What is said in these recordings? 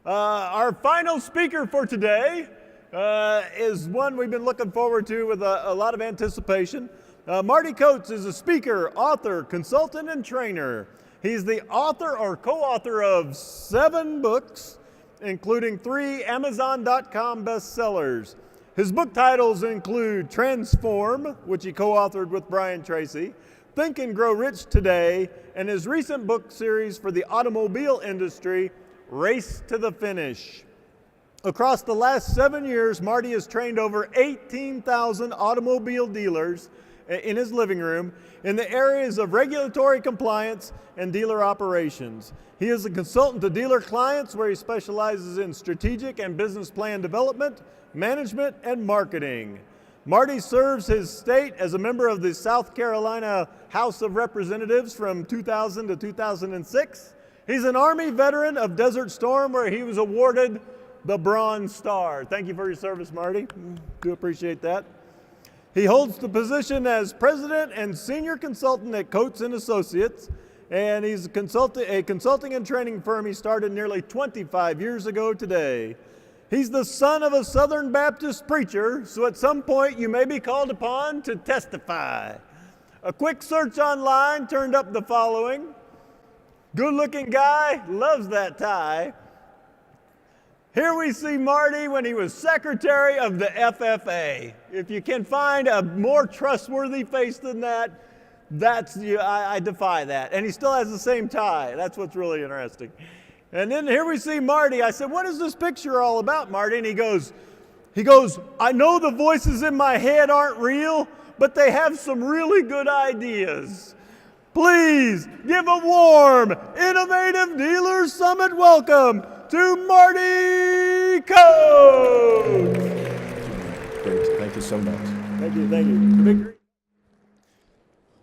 Our final speaker for today is one we've been looking forward to with a lot of anticipation. Marty Coates is a speaker, author, consultant, and trainer. He's the author or co-author of 7 books, including 3 Amazon.com bestsellers. His book titles include Transform, which he co-authored with Brian Tracy, Think and Grow Rich Today, and his recent book series for the automobile industry, Race to the Finish. Across the last 7 years, Marty has trained over 18,000 automobile dealers in his living room in the areas of regulatory compliance and dealer operations. He is a consultant to dealer clients where he specializes in strategic and business plan development, management, and marketing. Marty serves his state as a member of the South Carolina House of Representatives from 2000 to 2006. He's an Army veteran of Desert Storm where he was awarded the Bronze Star. Thank you for your service, Marty. Do appreciate that. He holds the position as president and senior consultant at Coates & Associates, and he's a consulting and training firm he started nearly 25 years ago today. He's the son of a Southern Baptist preacher, so at some point you may be called upon to testify. A quick search online turned up the following. Good-looking guy, loves that tie. Here we see Marty when he was secretary of the FFA. If you can find a more trustworthy face than that, I defy that. And he still has the same tie. That's what's really interesting. And then here we see Marty. I said, what is this picture all about, Marty? And he goes, I know the voices in my head aren't real, but they have some really good ideas. Please give a warm, innovative Dealer Summit welcome to Marty Coates. Great. Thank you so much. Thank you.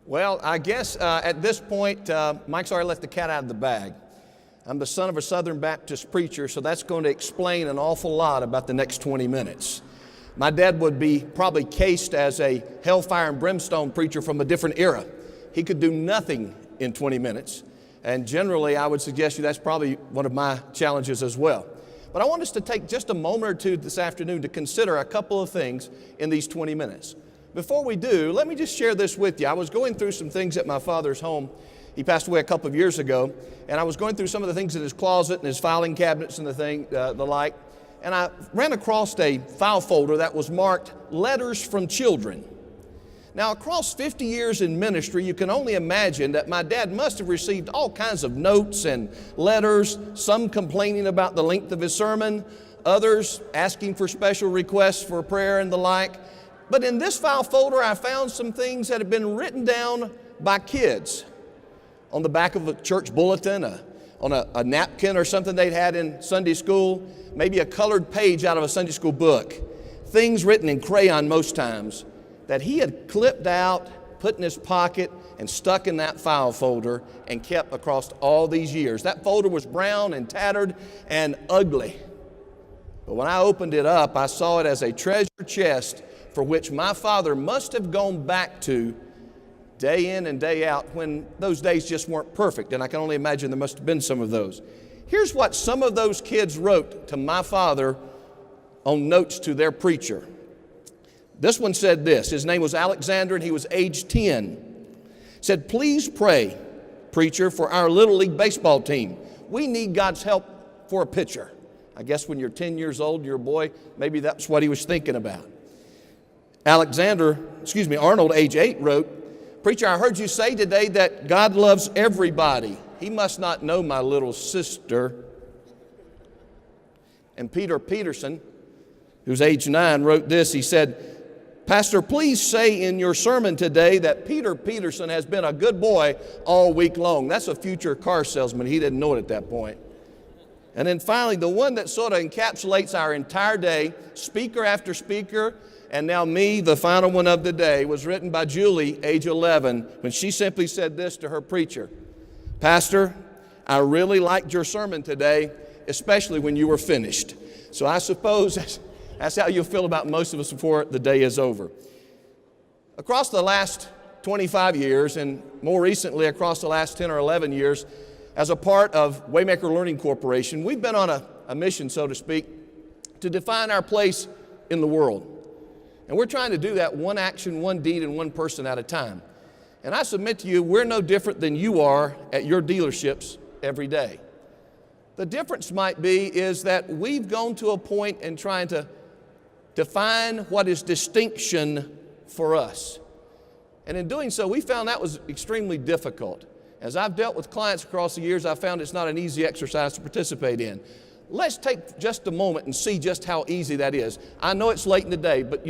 Well, I guess at this point, Mike's already let the cat out of the bag. I'm the son of a Southern Baptist preacher, so that's going to explain an awful lot about the next 20 minutes. My dad would be probably cased as a hellfire and brimstone preacher from a different era. He could do nothing in 20 minutes. And generally, I would suggest you that's probably one of my challenges as well. But I want us to take just a moment or two this afternoon to consider a couple of things in these 20 minutes. Before we do, let me just share this with you. I was going through some things at my father's home. He passed away a couple of years ago, and I was going through some of the things in his closet and his filing cabinets and the like, and I ran across a file folder that was marked Letters from Children. Now, across 50 years in ministry, you can only imagine that my dad must have received all kinds of notes and letters, some complaining about the length of his sermon, others asking for special requests for prayer and the like. But in this file folder, I found some things that had been written down by kids on the back of a church bulletin, on a napkin or something they'd had in Sunday school, maybe a colored page out of a Sunday school book, things written in crayon most times, that he had clipped out, put in his pocket, and stuck in that file folder and kept across all these years. That folder was brown and tattered and ugly. But when I opened it up, I saw it as a treasure chest for which my father must have gone back to day in and day out when those days just weren't perfect. And I can only imagine there must have been some of those. Here's what some of those kids wrote to my father on notes to their preacher. This one said this. His name was Alexander, and he was age 10. Said, please pray, preacher, for our Little League baseball team. We need God's help for a pitcher. I guess when you're 10 years old, you're a boy, maybe that's what he was thinking about. Arnold, age 8, wrote, preacher, I heard you say today that God loves everybody. He must not know my little sister. And Peter Peterson, who's age 9, wrote this. He said, Pastor, please say in your sermon today that Peter Peterson has been a good boy all week long. That's a future car salesman. He didn't know it at that point. And then finally, the one that sort of encapsulates our entire day, speaker after speaker, and now me, the final one of the day, was written by Julie, age 11, when she simply said this to her preacher. Pastor, I really liked your sermon today, especially when you were finished. So I suppose that's how you'll feel about most of us before the day is over. Across the last 25 years, and more recently across the last 10 or 11 years, as a part of Waymaker Learning Corporation, we've been on a a mission, so to speak, to define our place in the world. And we're trying to do that one action, one deed, and one person at a time. And I submit to you, we're no different than you are at your dealerships every day. The difference might be is that we've gone to a point in trying to define what is distinction for us. And in doing so, we found that was extremely difficult. As I've dealt with clients across the years, I found it's not an easy exercise to participate in. Let's take just a moment and see just how easy that is. I know it's late in the day, but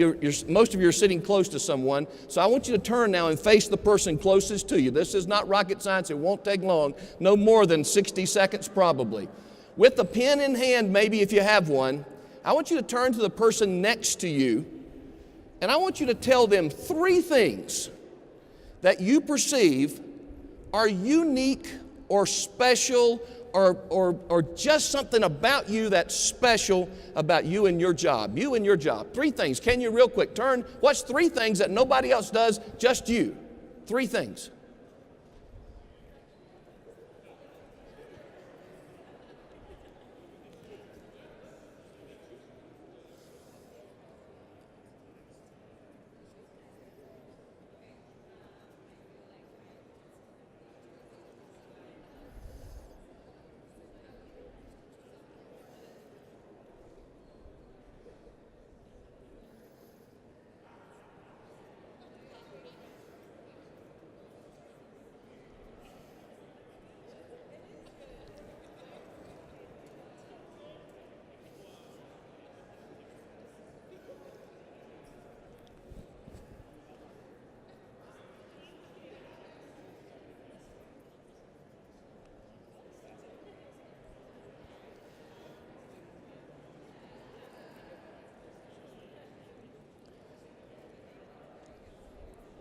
most of you are sitting close to someone, so I want you to turn now and face the person closest to you. This is not rocket science. It won't take long, no more than 60 seconds probably. With a pen in hand, maybe if you have one, I want you to turn to the person next to you, and I want you to tell them 3 things that you perceive are unique or special or just something about you that's special about you and your job. You and your job. 3 things. Can you real quick turn? What's 3 things that nobody else does, just you? 3 things.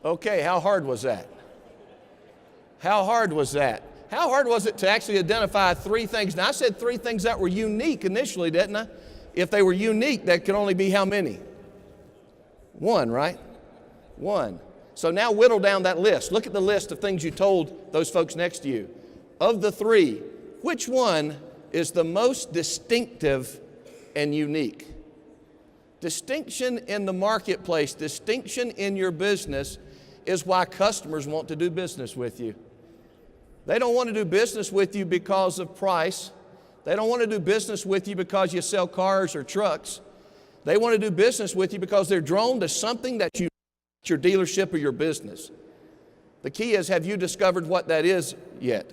Okay, how hard was that? How hard was that? How hard was it to actually identify 3 things? Now, I said 3 things that were unique initially, didn't I? If they were unique, that could only be how many? 1, right? 1. So now whittle down that list. Look at the list of things you told those folks next to you. Of the 3, which one is the most distinctive and unique? Distinction in the marketplace, distinction in your business is why customers want to do business with you. They don't want to do business with you because of price. They don't want to do business with you because you sell cars or trucks. They want to do business with you because they're drawn to something that you your dealership or your business. The key is, have you discovered what that is yet?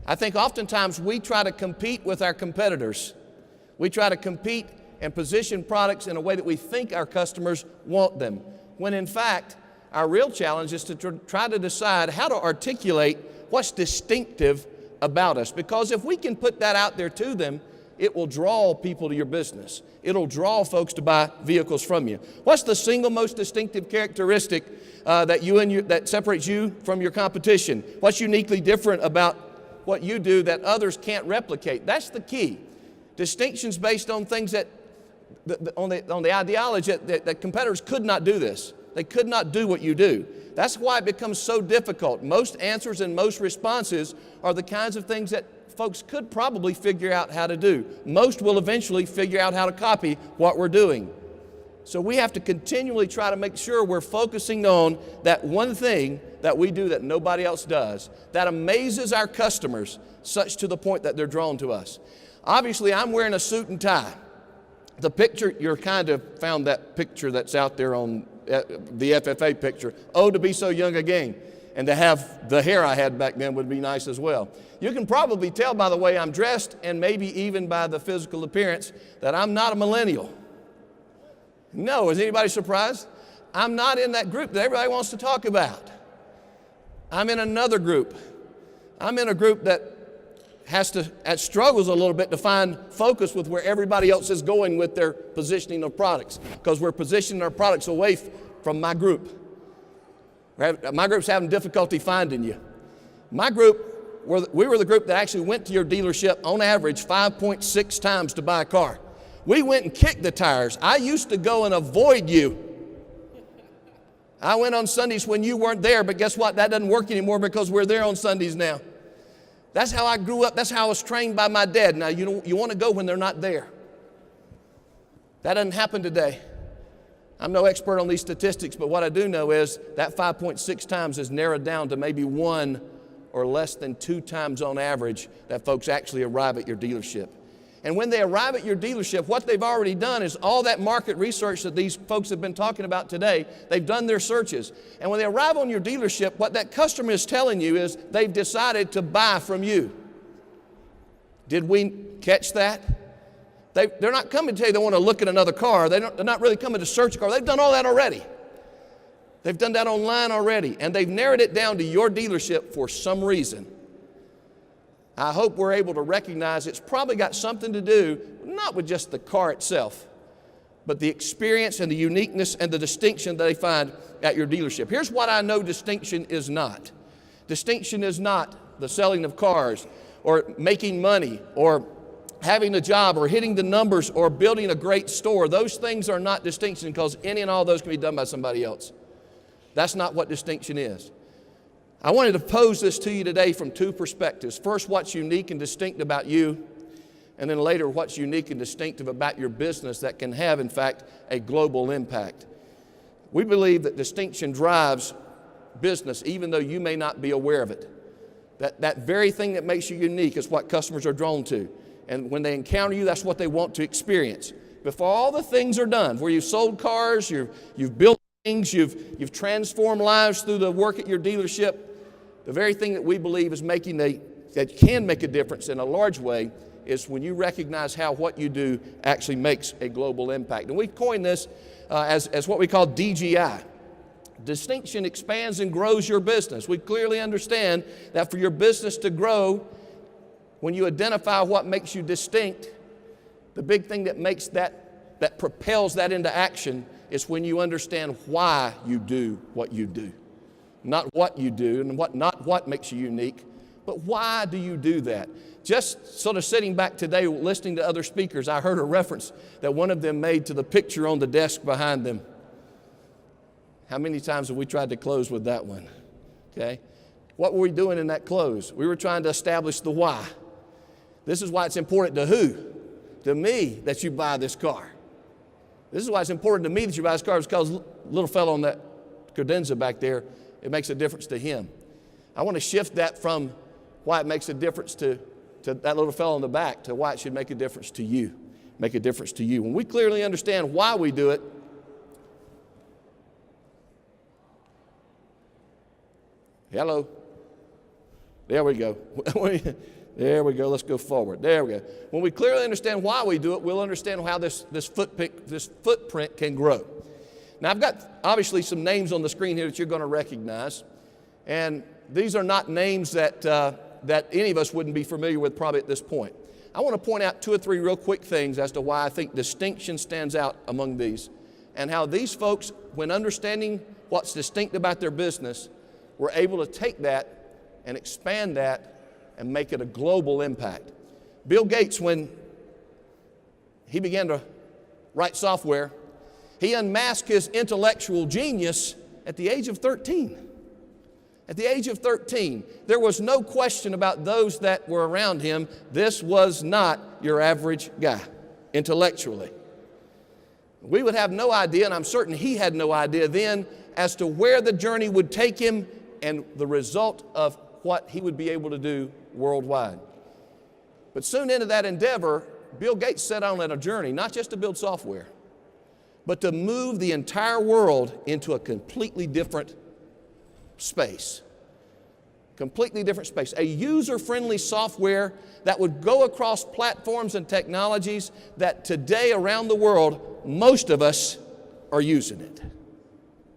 I think oftentimes we try to compete with our competitors. We try to compete and position products in a way that we think our customers want them, when in fact, our real challenge is to try to decide how to articulate what's distinctive about us. Because if we can put that out there to them, it will draw people to your business. It'll draw folks to buy vehicles from you. What's the single most distinctive characteristic that separates you from your competition? What's uniquely different about what you do that others can't replicate? That's the key. Distinctions based on things that on the ideology that competitors could not do this. They could not do what you do. That's why it becomes so difficult. Most answers and most responses are the kinds of things that folks could probably figure out how to do. Most will eventually figure out how to copy what we're doing. So we have to continually try to make sure we're focusing on that one thing that we do that nobody else does, that amazes our customers such to the point that they're drawn to us. Obviously, I'm wearing a suit and tie. The picture, you're kind of found that picture that's out there on the FFA picture. Oh, to be so young again. And to have the hair I had back then would be nice as well. You can probably tell by the way I'm dressed and maybe even by the physical appearance that I'm not a millennial. No, is anybody surprised? I'm not in that group that everybody wants to talk about. I'm in another group. I'm in a group that struggles a little bit to find focus with where everybody else is going with their positioning of products, because we're positioning our products away from my group. My group's having difficulty finding you. My group, we were the group that actually went to your dealership on average 5.6 times to buy a car. We went and kicked the tires. I used to go and avoid you. I went on Sundays when you weren't there, but guess what? That doesn't work anymore because we're there on Sundays now. That's how I grew up. That's how I was trained by my dad. Now, you want to go when they're not there. That doesn't happen today. I'm no expert on these statistics, but what I do know is that 5.6 times is narrowed down to maybe 1 or less than 2 times on average that folks actually arrive at your dealership. And when they arrive at your dealership, what they've already done is all that market research that these folks have been talking about today, they've done their searches. And when they arrive on your dealership, what that customer is telling you is they've decided to buy from you. Did we catch that? They're not coming to tell you they want to look at another car. They're not really coming to search a car. They've done all that already. They've done that online already. And they've narrowed it down to your dealership for some reason. I hope we're able to recognize it's probably got something to do, not with just the car itself, but the experience and the uniqueness and the distinction that they find at your dealership. Here's what I know distinction is not. Distinction is not the selling of cars or making money or having a job or hitting the numbers or building a great store. Those things are not distinction because any and all those can be done by somebody else. That's not what distinction is. I wanted to pose this to you today from 2 perspectives. First, what's unique and distinct about you, and then later, what's unique and distinctive about your business that can have, in fact, a global impact. We believe that distinction drives business even though you may not be aware of it. That very thing that makes you unique is what customers are drawn to. And when they encounter you, that's what they want to experience. Before all the things are done, where you've sold cars, you've built things, you've transformed lives through the work at your dealership, the very thing that we believe is that can make a difference in a large way is when you recognize how what you do actually makes a global impact. And we coined this as what we call DGI. Distinction expands and grows your business. We clearly understand that for your business to grow, when you identify what makes you distinct, the big thing that makes that propels that into action is when you understand why you do what you do. Not what you do and not what makes you unique, but why do you do that? Just sort of sitting back today listening to other speakers, I heard a reference that one of them made to the picture on the desk behind them. How many times have we tried to close with that one? Okay? What were we doing in that close? We were trying to establish the why. This is why it's important to who? To me that you buy this car. This is why it's important to me that you buy this car because little fellow on that credenza back there, it makes a difference to him. I want to shift that from why it makes a difference to that little fellow in the back to why it should make a difference to you. Make a difference to you. When we clearly understand why we do it, hello. There we go. There we go. Let's go forward. There we go. When we clearly understand why we do it, we'll understand how this footprint can grow. Now, I've got obviously some names on the screen here that you're going to recognize. And these are not names that any of us wouldn't be familiar with probably at this point. I want to point out 2 or 3 real quick things as to why I think distinction stands out among these and how these folks, when understanding what's distinct about their business, were able to take that and expand that and make it a global impact. Bill Gates, when he began to write software, he unmasked his intellectual genius at the age of 13. At the age of 13, there was no question about those that were around him. This was not your average guy, intellectually. We would have no idea, and I'm certain he had no idea then, as to where the journey would take him and the result of what he would be able to do worldwide. But soon into that endeavor, Bill Gates set out on a journey, not just to build software, but to move the entire world into a completely different space. Completely different space. A user-friendly software that would go across platforms and technologies that today around the world, most of us are using it.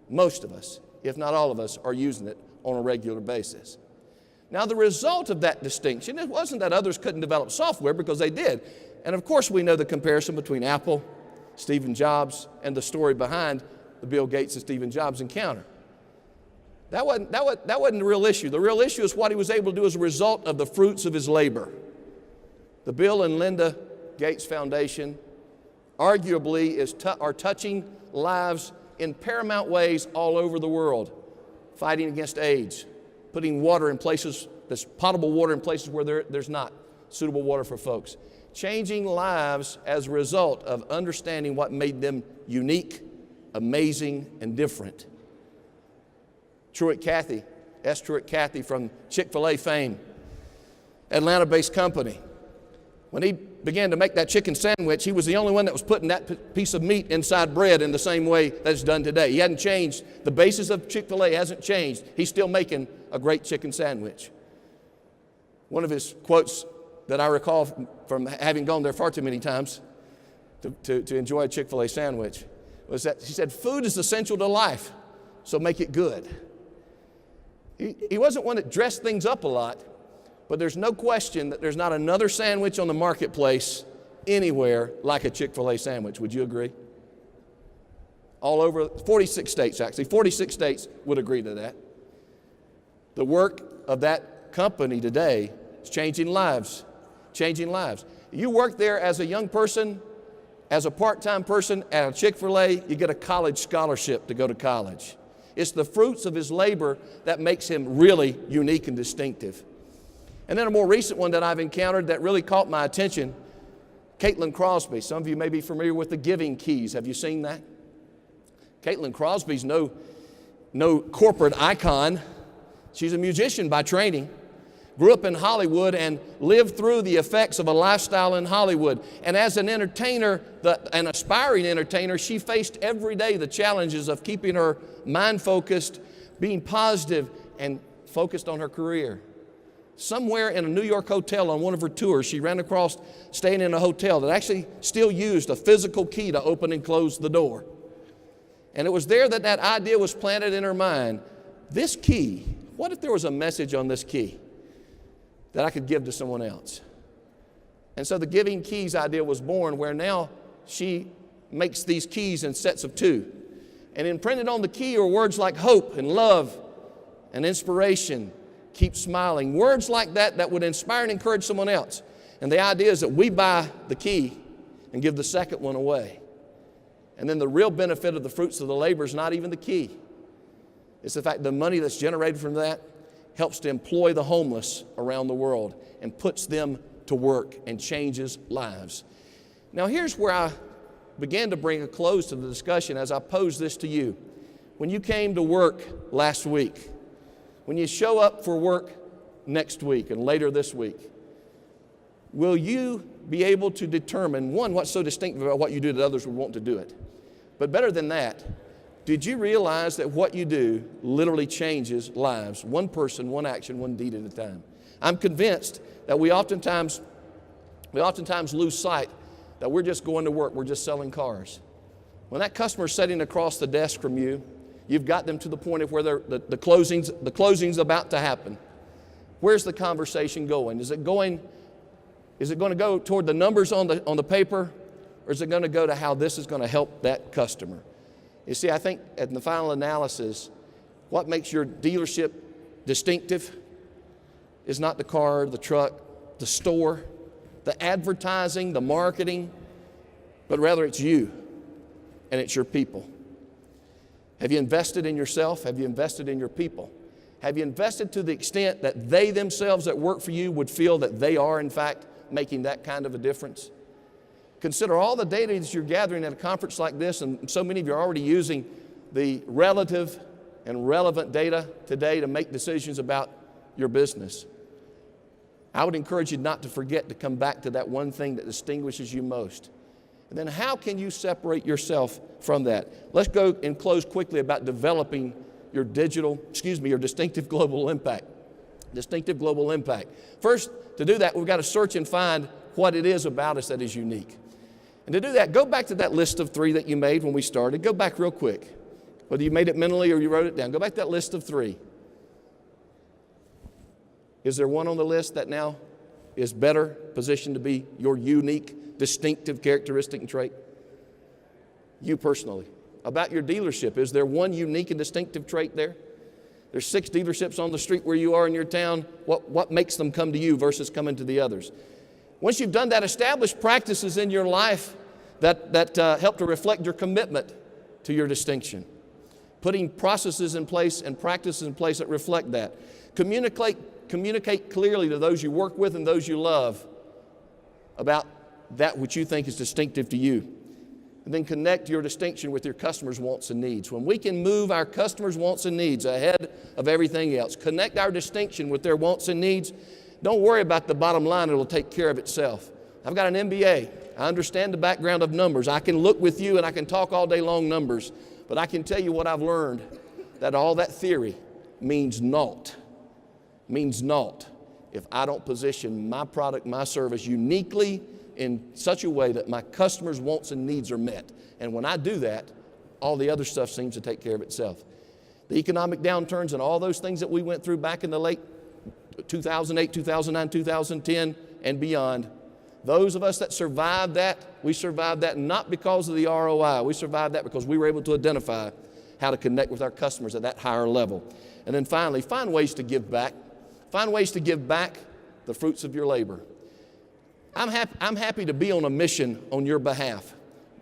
Most of us, if not all of us, are using it on a regular basis. Now, the result of that distinction, it wasn't that others couldn't develop software, because they did. And of course, we know the comparison between Apple, Steve Jobs, and the story behind the Bill Gates and Steve Jobs encounter. That wasn't the real issue. The real issue is what he was able to do as a result of the fruits of his labor. The Bill and Linda Gates Foundation arguably are touching lives in paramount ways all over the world, fighting against AIDS, putting water in places There's potable water in places where there's not suitable water for folks. Changing lives as a result of understanding what made them unique, amazing, and different. Truett Cathy, S. Truett Cathy from Chick-fil-A fame, Atlanta-based company. When he began to make that chicken sandwich, he was the only one that was putting that piece of meat inside bread in the same way that it's done today. He hadn't changed. The basis of Chick-fil-A hasn't changed. He's still making a great chicken sandwich. One of his quotes that I recall from having gone there far too many times to enjoy a Chick-fil-A sandwich was that he said, "Food is essential to life, so make it good." He wasn't one that dressed things up a lot, but there's no question that there's not another sandwich on the marketplace anywhere like a Chick-fil-A sandwich. Would you agree? All over 46 states, actually. 46 states would agree to that. The work of that company today is changing lives. Changing lives. You work there as a young person, as a part-time person at a Chick-fil-A, you get a college scholarship to go to college. It's the fruits of his labor that makes him really unique and distinctive. And then a more recent one that I've encountered that really caught my attention, Caitlin Crosby. Some of you may be familiar with the Giving Keys. Have you seen that? Caitlin Crosby's no corporate icon. She's a musician by training. Grew up in Hollywood and lived through the effects of a lifestyle in Hollywood. And as an entertainer, an aspiring entertainer, she faced every day the challenges of keeping her mind focused, being positive, and focused on her career. Somewhere in a New York hotel on one of her tours, she ran across staying in a hotel that actually still used a physical key to open and close the door. And it was there that that idea was planted in her mind. This key, what if there was a message on this key that I could give to someone else? And so the Giving Keys idea was born, where now she makes these keys in sets of 2. And imprinted on the key are words like hope and love and inspiration, keep smiling. Words like that would inspire and encourage someone else. And the idea is that we buy the key and give the second one away. And then the real benefit of the fruits of the labor is not even the key. It's the fact the money that's generated from that helps to employ the homeless around the world and puts them to work and changes lives. Now here's where I began to bring a close to the discussion as I pose this to you. When you came to work last week, when you show up for work next week and later this week, will you be able to determine, one, what's so distinctive about what you do that others would want to do it? But better than that, did you realize that what you do literally changes lives, one person, one action, one deed at a time? I'm convinced that we oftentimes lose sight that we're just going to work, we're just selling cars. When that customer's sitting across the desk from you, you've got them to the point of where the closing's about to happen. Where's the conversation going? Is it going to go toward the numbers on the paper, or is it going to go to how this is going to help that customer? You see, I think in the final analysis, what makes your dealership distinctive is not the car, the truck, the store, the advertising, the marketing, but rather it's you and it's your people. Have you invested in yourself? Have you invested in your people? Have you invested to the extent that they themselves that work for you would feel that they are, in fact, making that kind of a difference? Consider all the data that you're gathering at a conference like this, and so many of you are already using the relative and relevant data today to make decisions about your business. I would encourage you not to forget to come back to that one thing that distinguishes you most. And then how can you separate yourself from that? Let's go and close quickly about developing your distinctive global impact. Distinctive global impact. First, to do that, we've got to search and find what it is about us that is unique. And to do that, go back to that list of 3 that you made when we started. Go back real quick. Whether you made it mentally or you wrote it down, go back to that list of 3. Is there one on the list that now is better positioned to be your unique, distinctive characteristic and trait? You personally. About your dealership, is there one unique and distinctive trait there? There's 6 dealerships on the street where you are in your town. What makes them come to you versus coming to the others? Once you've done that, establish practices in your life that help to reflect your commitment to your distinction. Putting processes in place and practices in place that reflect that. Communicate Communicate clearly to those you work with and those you love about that which you think is distinctive to you. And then connect your distinction with your customers' wants and needs. When we can move our customers' wants and needs ahead of everything else, connect our distinction with their wants and needs, don't worry about the bottom line, it'll take care of itself. I've got an MBA. I understand the background of numbers. I can look with you and I can talk all day long numbers, but I can tell you what I've learned, that all that theory means naught. Means naught if I don't position my product, my service uniquely in such a way that my customers' wants and needs are met. And when I do that, all the other stuff seems to take care of itself. The economic downturns and all those things that we went through back in the late 2008, 2009, 2010, and beyond, those of us that survived that, we survived that not because of the ROI. We survived that because we were able to identify how to connect with our customers at that higher level. And then finally, find ways to give back. Find ways to give back the fruits of your labor. I'm happy to be on a mission on your behalf.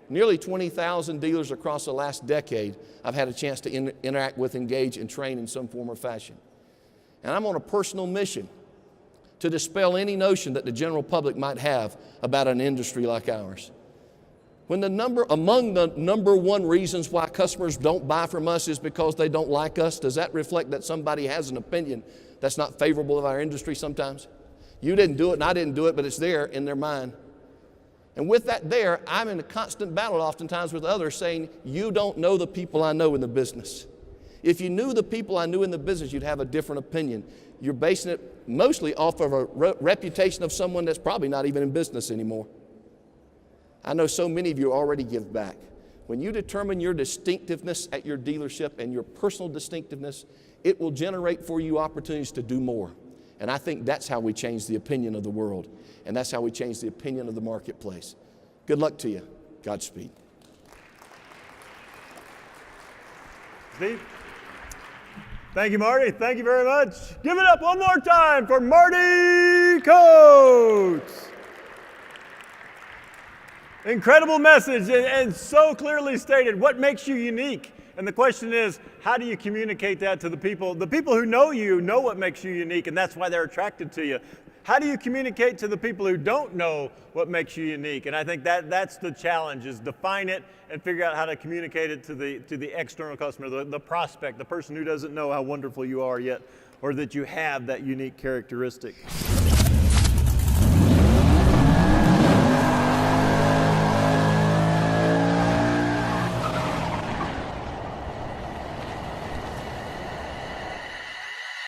Nearly 20,000 dealers across the last decade I've had a chance to interact with, engage, and train in some form or fashion. And I'm on a personal mission to dispel any notion that the general public might have about an industry like ours. When among the number one reasons why customers don't buy from us is because they don't like us, does that reflect that somebody has an opinion that's not favorable of our industry sometimes? You didn't do it and I didn't do it, but it's there in their mind. And with that there, I'm in a constant battle oftentimes with others saying, you don't know the people I know in the business. If you knew the people I knew in the business, you'd have a different opinion. You're basing it mostly off of a reputation of someone that's probably not even in business anymore. I know so many of you already give back. When you determine your distinctiveness at your dealership and your personal distinctiveness, it will generate for you opportunities to do more. And I think that's how we change the opinion of the world. And that's how we change the opinion of the marketplace. Good luck to you. Godspeed. Steve? Thank you, Marty. Thank you very much. Give it up one more time for Marty Coates. Incredible message and so clearly stated. What makes you unique? And the question is, how do you communicate that to the people? The people who know you know what makes you unique, and that's why they're attracted to you. How do you communicate to the people who don't know what makes you unique? And I think that's the challenge, is define it and figure out how to communicate it to the external customer, the prospect, the person who doesn't know how wonderful you are yet, or that you have that unique characteristic.